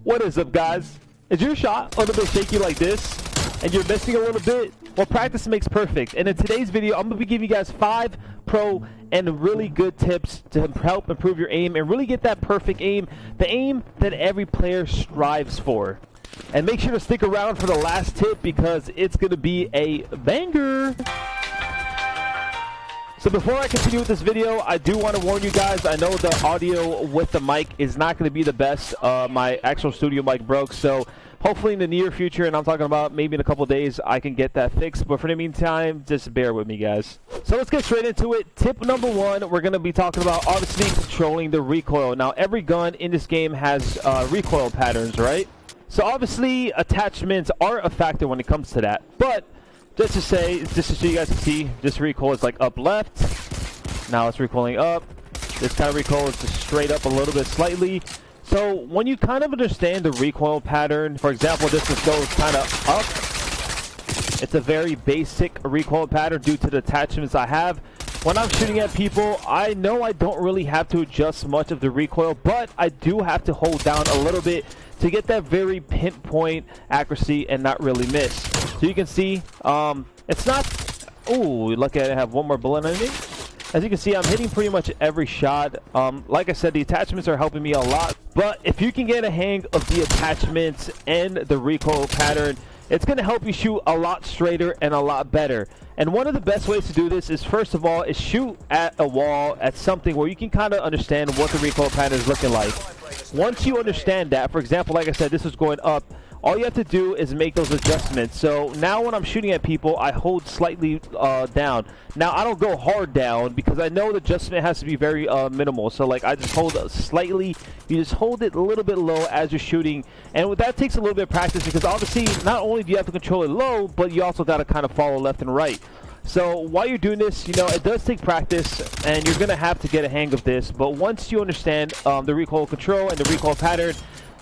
What is up, guys? Is your shot a little bit shaky like this and you're missing a little bit? Well, practice makes perfect, and in today's video I'm going to be giving you guys 5 pro and really good tips to help improve your aim and really get that perfect aim, the aim that every player strives for. And make sure to stick around for the last tip because it's going to be a banger. So before I continue with this video, I do want to warn you guys, I know the audio with the mic is not going to be the best. My actual studio mic broke, so hopefully in the near future, and I'm talking about maybe in a couple days, I can get that fixed. But for the meantime, just bear with me, guys. So let's get straight into it. Tip number 1, we're going to be talking about obviously controlling the recoil. Now, every gun in this game has recoil patterns, right? So obviously, attachments are a factor when it comes to that. But just to say, just so you guys can see, this recoil is like up left. Now it's recoiling up. This kind of recoil is just straight up a little bit slightly. So when you kind of understand the recoil pattern, for example, this just goes kind of up. It's a very basic recoil pattern due to the attachments I have. When I'm shooting at people, I know I don't really have to adjust much of the recoil, but I do have to hold down a little bit to get that very pinpoint accuracy and not really miss. So you can see, it's not... Ooh, lucky I have one more bullet in me. As you can see, I'm hitting pretty much every shot. Like I said, the attachments are helping me a lot. But if you can get a hang of the attachments and the recoil pattern, it's going to help you shoot a lot straighter and a lot better. And one of the best ways to do this is, first of all, is shoot at a wall, at something where you can kind of understand what the recoil pattern is looking like. Once you understand that, for example, like I said, this is going up. All you have to do is make those adjustments. So now when I'm shooting at people, I hold slightly down. Now I don't go hard down because I know the adjustment has to be very minimal. So like I just hold slightly. You just hold it a little bit low as you're shooting. And that takes a little bit of practice because obviously not only do you have to control it low, but you also got to kind of follow left and right. So while you're doing this, you know, it does take practice and you're going to have to get a hang of this. But once you understand the recoil control and the recoil pattern,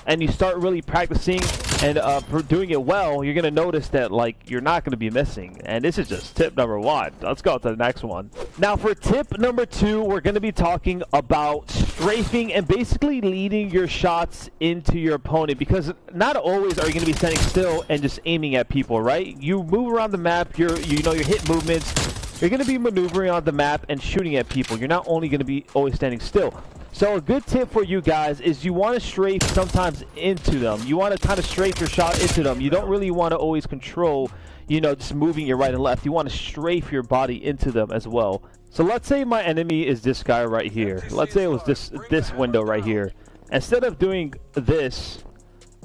and you start really practicing and doing it well, you're going to notice that, like, you're not going to be missing. And this is just tip number 1. Let's go to the next one. Now, for tip number 2, we're going to be talking about strafing and basically leading your shots into your opponent, because not always are you going to be standing still and just aiming at people, right? You move around the map, you know your hit movements. You're going to be maneuvering on the map and shooting at people. You're not only going to be always standing still. So a good tip for you guys is you want to strafe sometimes into them. You want to kind of strafe your shot into them. You don't really want to always control, you know, just moving your right and left. You want to strafe your body into them as well. So let's say my enemy is this guy right here. Let's say it was this window right here. Instead of doing this,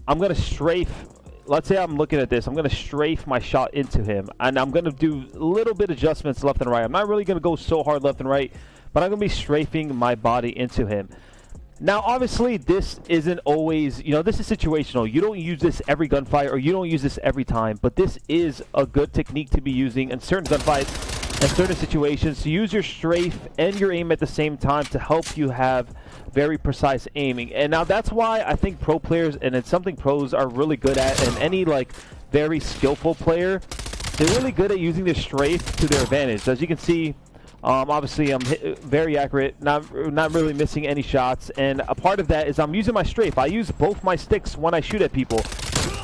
I'm going to strafe. Let's say I'm looking at this. I'm going to strafe my shot into him. And I'm going to do a little bit adjustments left and right. I'm not really going to go so hard left and right, but I'm going to be strafing my body into him. Now, obviously, this isn't always, you know, this is situational. You don't use this every gunfight, or you don't use this every time, but this is a good technique to be using in certain gunfights and certain situations, to use your strafe and your aim at the same time to help you have very precise aiming. And now that's why I think pro players, and it's something pros are really good at, and any like very skillful player, they're really good at using their strafe to their advantage. As you can see, obviously I'm very accurate, not really missing any shots, and a part of that is I'm using my strafe. I use both my sticks when I shoot at people,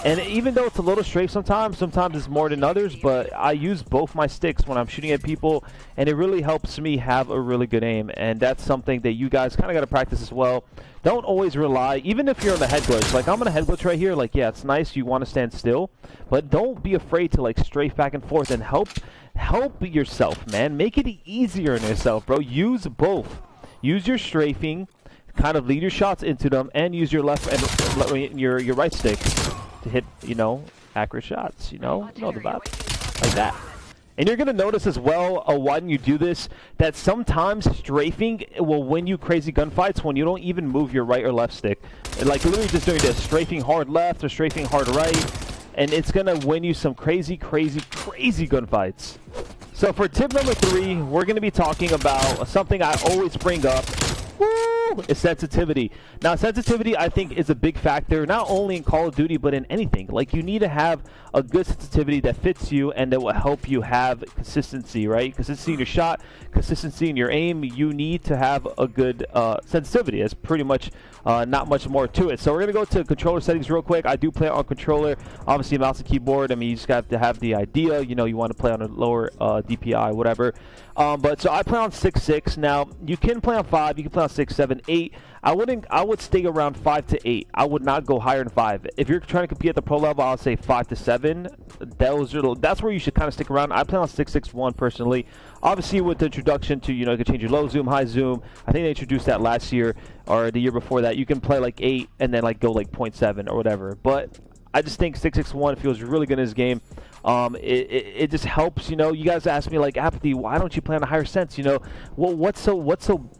and even though it's a little strafe sometimes it's more than others, but I use both my sticks when I'm shooting at people, and it really helps me have a really good aim. And that's something that you guys kind of got to practice as well. Don't always rely, even if you're on the head glitch. Like I'm on a head glitch right here, like yeah, it's nice, you want to stand still, but don't be afraid to like strafe back and forth and help yourself, man. Make it easier on yourself, bro. Use both. Use your strafing, kind of lead your shots into them, and use your left and your right stick to hit, you know, accurate shots. You know the vibe, like that. And you're gonna notice as well, when you do this, that sometimes strafing will win you crazy gunfights when you don't even move your right or left stick. Like literally just doing this, strafing hard left or strafing hard right, and it's gonna win you some crazy gunfights. So for tip number 3, we're gonna be talking about something I always bring up. Woo! Woo! Is sensitivity. Now, sensitivity, I think, is a big factor, not only in Call of Duty, but in anything. Like, you need to have a good sensitivity that fits you and that will help you have consistency, right? Consistency in your shot, consistency in your aim. You need to have a good sensitivity. It's pretty much not much more to it. So we're going to go to controller settings real quick. I do play on controller, obviously mouse and keyboard. I mean, you just have to have the idea, you know, you want to play on a lower DPI, whatever. But so I play on 6.6. Now, you can play on 5, you can play on 6, 7, 8. I would stay around 5 to 8. I would not go higher than 5. If you're trying to compete at the pro level, I'll say 5 to 7. That's where you should kind of stick around. I play on 6.6.1 personally. Obviously, with the introduction to, you know, you can change your low zoom, high zoom. I think they introduced that last year or the year before that. You can play like 8 and then like go like 0.7 or whatever. But I just think 6.6.1 feels really good in this game. It just helps, you know. You guys ask me like, Apathy, why don't you play on a higher sense? You know, well, what's so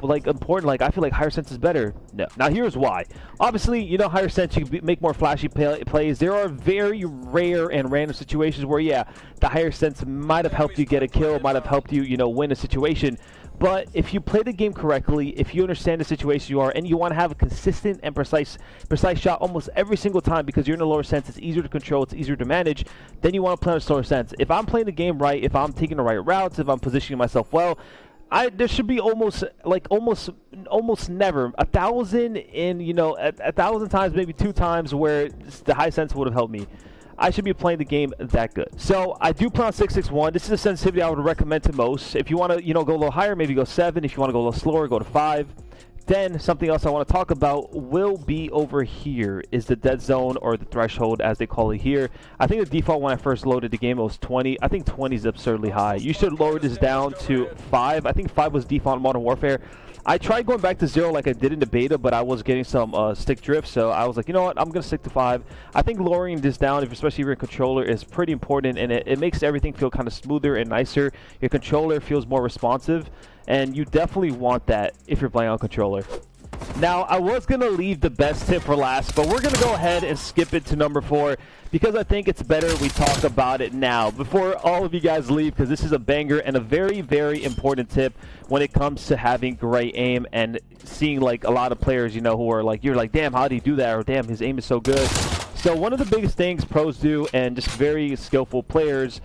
like important? Like, I feel like higher sense is better. No. Now here's why. Obviously, you know, higher sense, you can make more flashy plays. There are very rare and random situations where, yeah, the higher sense might have helped you get a kill, might have helped you, you know, win a situation. But if you play the game correctly, if you understand the situation you are, and you want to have a consistent and precise shot almost every single time because you're in a lower sense, it's easier to control, it's easier to manage, then you want to play on a slower sense. If I'm playing the game right, if I'm taking the right routes, if I'm positioning myself well, there should be almost never 1,000 in, you know, 1,000 times, maybe 2 times where the high sense would have helped me. I should be playing the game that good. So I do play on 6.6.1. This is a sensitivity I would recommend to most. If you want to, you know, go a little higher, maybe go 7. If you want to go a little slower, go to 5. Then something else I want to talk about will be over here is the dead zone, or the threshold as they call it here. I think the default when I first loaded the game, it was 20. I think 20 is absurdly high. You should lower this down to 5. I think 5 was default in Modern Warfare. I tried going back to 0 like I did in the beta, but I was getting some stick drift, so I was like, you know what, I'm going to stick to 5. I think lowering this down, especially if you're a controller, is pretty important, and it makes everything feel kind of smoother and nicer. Your controller feels more responsive, and you definitely want that if you're playing on controller. Now, I was going to leave the best tip for last, but we're going to go ahead and skip it to number 4 because I think it's better we talk about it now before all of you guys leave, because this is a banger and a very, very important tip when it comes to having great aim and seeing like a lot of players, you know, who are like, you're like, damn, how did he do that? Or damn, his aim is so good. So one of the biggest things pros do, and just very skillful players,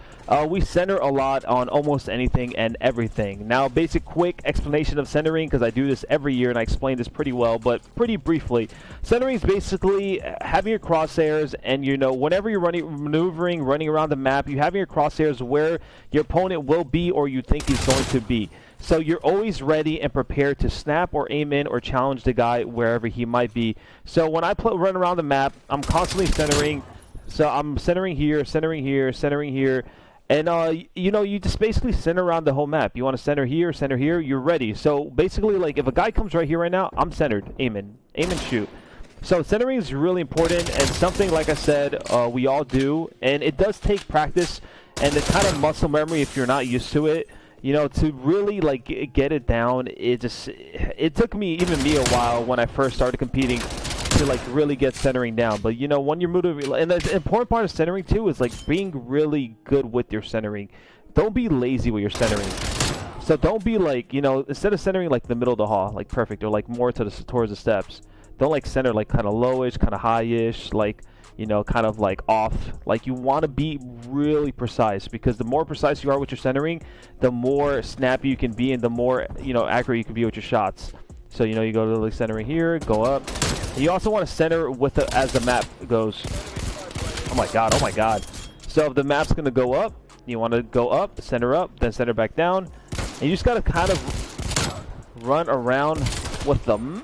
we center a lot on almost anything and everything. Now, basic quick explanation of centering, because I do this every year and I explain this pretty well, but pretty briefly. Centering is basically having your crosshairs, and you know, whenever you're maneuvering, running around the map, you having your crosshairs where your opponent will be or you think he's going to be. So you're always ready and prepared to snap or aim in or challenge the guy wherever he might be. So when I run around the map, I'm constantly centering. So I'm centering here, centering here, centering here. And, you know, you just basically center around the whole map. You want to center here, you're ready. So basically, like, if a guy comes right here right now, I'm centered, aim and shoot. So centering is really important, and something, like I said, we all do. And it does take practice and the kind of muscle memory if you're not used to it. You know, to really like get it down, it took even me a while when I first started competing to like really get centering down. But you know, when you're moving, and the important part of centering too is like being really good with your centering. Don't be lazy with your centering. So don't be like, you know, instead of centering like the middle of the hall, like perfect, or like more towards the steps, don't like center like kind of lowish, kind of high-ish, like, you know, kind of like off. Like, you want to be really precise, because the more precise you are with your centering, the more snappy you can be, and the more, you know, accurate you can be with your shots. So, you know, you go to the centering here, go up. And you also want to center with as the map goes. Oh my god, oh my god. So if the map's going to go up, you want to go up, then center back down. And you just got to kind of run around with the map.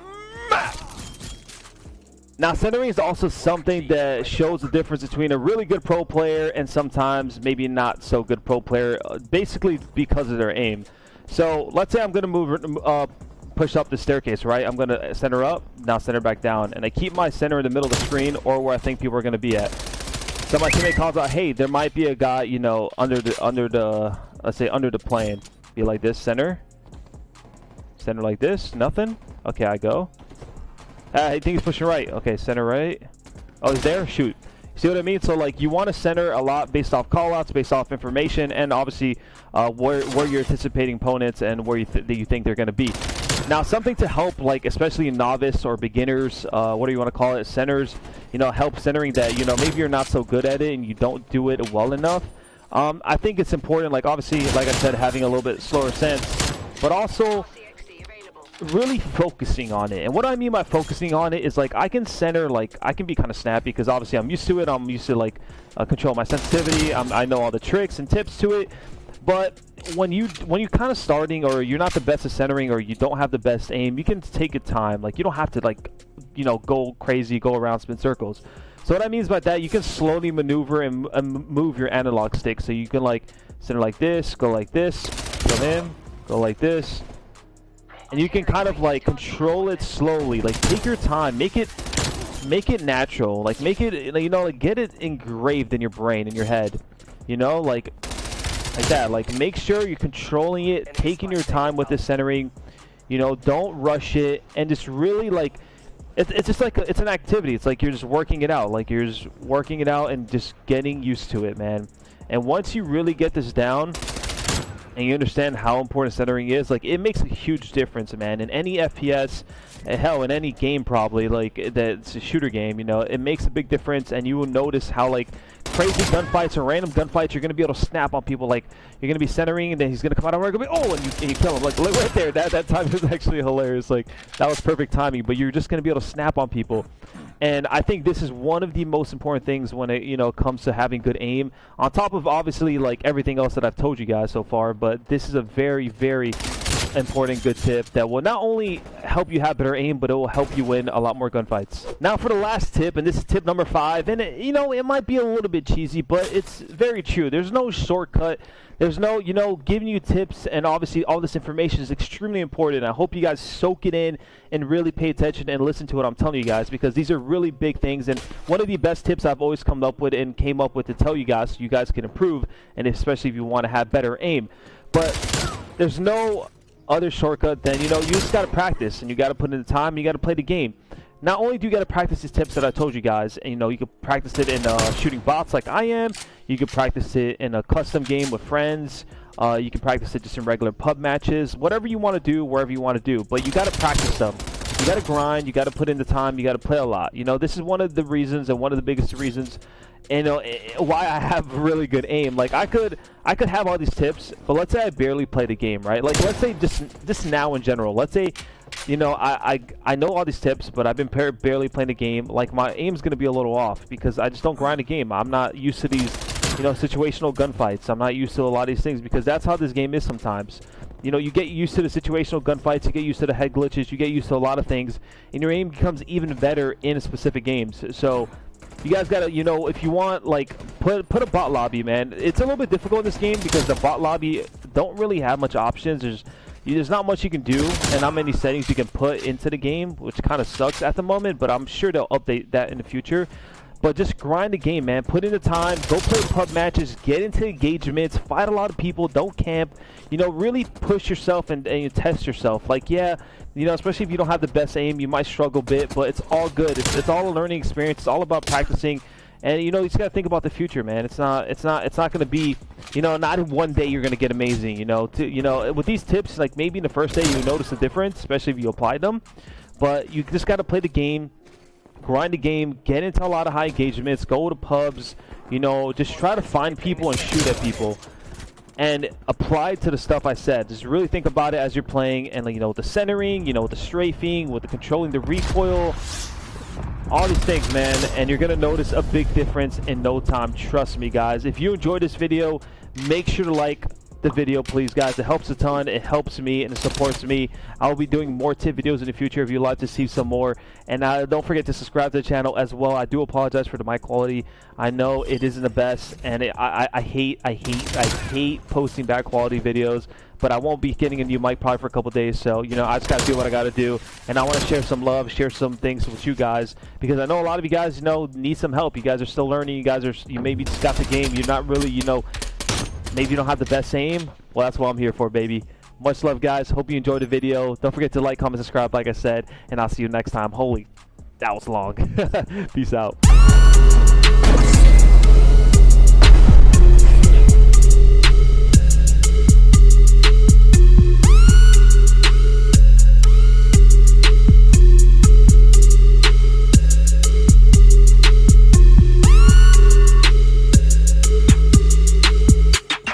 Now, centering is also something that shows the difference between a really good pro player and sometimes maybe not so good pro player, basically because of their aim. So let's say I'm going to push up the staircase, right? I'm going to center up, now center back down, and I keep my center in the middle of the screen or where I think people are going to be at. So my teammate calls out, hey, there might be a guy, you know, under the let's say under the plane. Be like this, center like this, nothing. Okay, I go. I think he's pushing right. Okay, center right. Oh, he's there? Shoot. See what I mean? So, like, you want to center a lot based off callouts, based off information, and obviously where you're anticipating opponents and where you think they're going to be. Now, something to help, like, especially novice or beginners, what do you want to call it, centers, you know, help centering that, you know, maybe you're not so good at it and you don't do it well enough. I think it's important, like, obviously, like I said, having a little bit slower sense, but also really focusing on it. And what I mean by focusing on it is, like, I can center, like, I can be kind of snappy because obviously I'm used to it. I'm used to, like, control my sensitivity. I know all the tricks and tips to it. But when you're kind of starting, or you're not the best at centering, or you don't have the best aim, you can take your time. Like, you don't have to, like, you know, go crazy, go around, spin circles. So what I mean by that, you can slowly maneuver and move your analog stick. So you can, like, center like this, go like this, go in, go like this, and you can kind of, like, control it slowly. Like, take your time, make it natural. Like, make it, you know, like, get it engraved in your brain, in your head. You know, like that. Like, make sure you're controlling it, taking your time with the centering. You know, don't rush it, and just really, like, it's just like, it's an activity. It's like you're just working it out. Like, you're just working it out and just getting used to it, man. And once you really get this down and you understand how important centering is, like, it makes a huge difference, man. In any FPS, hell, in any game probably, like, that's a shooter game, you know, it makes a big difference. And you will notice how, like, crazy gunfights or random gunfights, you're going to be able to snap on people. Like, you're going to be centering, and then he's going to come out of and be, oh, and you kill him. Like, right there, that time was actually hilarious. Like, that was perfect timing, but you're just going to be able to snap on people. And I think this is one of the most important things when it, you know, comes to having good aim, on top of obviously, like, everything else that I've told you guys so far. But this is a very, very important good tip that will not only help you have better aim, but it will help you win a lot more gunfights. Now for the last tip, and this is tip number 5, and it, you know, it might be a little bit cheesy, but it's very true. There's no shortcut. There's no, you know, giving you tips, and obviously all this information is extremely important. I hope you guys soak it in and really pay attention and listen to what I'm telling you guys, because these are really big things, and one of the best tips I've always come up with and came up with to tell you guys so you guys can improve, and especially if you want to have better aim. But there's no other shortcut than, you know, you just got to practice, and you got to put in the time, and you got to play the game. Not only do you got to practice these tips that I told you guys, and, you know, you can practice it in shooting bots like I am. You can practice it in a custom game with friends. You can practice it just in regular pub matches. Whatever you want to do, wherever you want to do. But you got to practice them. You got to grind. You got to put in the time. You got to play a lot. You know, this is one of the reasons, and one of the biggest reasons, you know, why I have really good aim. Like, I could have all these tips, but let's say I barely play the game, right? Like, let's say just now in general. Let's say, you know, I know all these tips, but I've been barely playing the game. Like, my aim's gonna be a little off because I just don't grind the game. I'm not used to these, you know, situational gunfights. I'm not used to a lot of these things because that's how this game is sometimes. You know, you get used to the situational gunfights, you get used to the head glitches, you get used to a lot of things, and your aim becomes even better in specific games. So you guys gotta, you know, if you want, like, put a bot lobby, man. It's a little bit difficult in this game because the bot lobby don't really have much options. There's not much you can do, and not many settings you can put into the game, which kind of sucks at the moment, but I'm sure they'll update that in the future. But just grind the game, man. Put in the time, go play pub matches, get into engagements, fight a lot of people, don't camp. You know, really push yourself and you test yourself. Like, yeah, you know, especially if you don't have the best aim, you might struggle a bit, but it's all good. It's all a learning experience. It's all about practicing. And, you know, you just got to think about the future, man. It's not going to be, you know, not in one day you're going to get amazing, you know. You know, with these tips, like, maybe in the first day you notice a difference, especially if you applied them. But you just got to play the game, grind the game, get into a lot of high engagements, go to pubs, you know, just try to find people and shoot at people. And apply to the stuff I said. Just really think about it as you're playing, and, like, you know, with the centering, you know, with the strafing, with the controlling the recoil, all these things, man, and you're gonna notice a big difference in no time. Trust me, guys. If you enjoyed this video, make sure to like the video, please, guys. It helps a ton. It helps me and it supports me. I'll be doing more tip videos in the future if you'd like to see some more. And don't forget to subscribe to the channel as well. I do apologize for the mic quality. I know it isn't the best, and I hate posting bad quality videos. But I won't be getting a new mic probably for a couple days, so, you know, I just got to do what I got to do. And I want to share some love, share some things with you guys, because I know a lot of you guys, you know, need some help. You guys are still learning. You maybe just got the game. You're not really, you know, maybe you don't have the best aim. Well, that's what I'm here for, baby. Much love, guys. Hope you enjoyed the video. Don't forget to like, comment, subscribe, like I said, and I'll see you next time. Holy, that was long. Peace out.